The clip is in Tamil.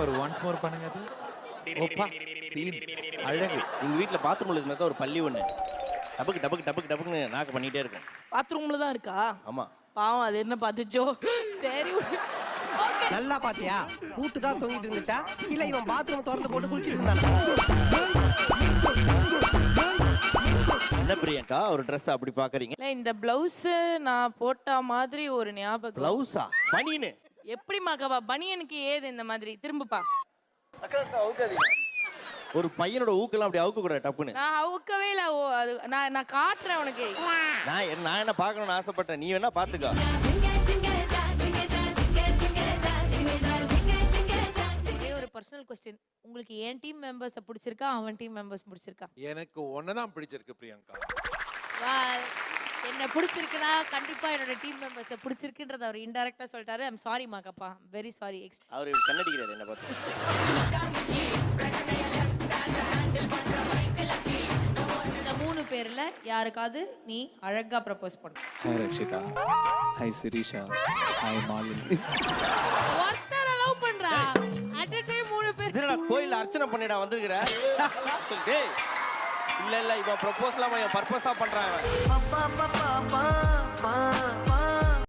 ஒரு ஒன்ஸ் மோர் பண்ணுங்க அது. ஓப்பா சீன் அழகு. எங்க வீட்ல பாத்ரூம்ல இது மாதிரி ஒரு பள்ளி ஒண்ணு டபக்கு டபக்கு டபக்கு டபக்குன்னு நாக்கு பண்ணிட்டே இருக்கும். பாத்ரூம்ல தான் இருக்கா? ஆமா. பாவம் அது என்ன பார்த்துச்சோ. சரி ஓகே. நல்லா பாத்தியா? பூட்டு தான் தொங்கிட்டு இருந்துச்சா இல்ல இவன் பாத்ரூம் திறந்து போட்டு குளிச்சிட்டு இருந்தானா? என்ன பிரியங்கா ஒரு Dress அப்படி பாக்குறீங்க? இல்ல இந்த பிளவுஸ் நான் போட்ட மாதிரி ஒரு ஞாபகம். பிளவுஸா? பனியனு. எப்படி மாக்கவா பனியனுக்கு ஏது இந்த மாதிரி திரும்புப்பா. ஒரு பையனோட ஊக்கெல்லாம் அப்படி அவுக்க கூடாது டப்புன்னு. நான் அவுக்கவே இல்ல. ஓ அது நான் காட்டுறேன் உனக்கு. நான் என்ன பார்க்கணும்னு ஆசைப்பட்டேன். நீ வேணா பாத்துக்கோ. ஒரே ஒரு பர்சனல் क्वेश्चन. உங்களுக்கு ஏன் டீம் மெம்பர்ஸ் பிடிச்சிருக்கா அவன் டீம் மெம்பர்ஸ் பிடிச்சிருக்கா? எனக்கு ஒன்னதான் பிடிச்சிருக்கு பிரியங்கா. என்ன பிடிச்சிருக்குன்னா கண்டிப்பா என்னோட டீம் மெம்பர்ஸ் பிடிச்சிருக்குன்றத அவர் இன்டைரக்டா சொல்லிட்டாரு. ஐம் சாரி மாக்கப்பா, வெரி சாரி. அவர் கண்ணடிக்கிறாரு என்ன பார்த்து. இந்த 3 பேர்ல யாருக்காவது நீ அழகா ப்ரப்போஸ் பண்ணு. Hi Rakshitha, hi Sirisha, hi Malini. ஒருத்தர லவ் பண்றா அட் a time 3 பேர். என்னடா கோயில்ல அர்ச்சனை பண்ணிடா வந்திருக்கிற? டேய் இல்ல இவன் ப்ரொபோஸ்லாம் இவன் பர்பஸா பண்றான்.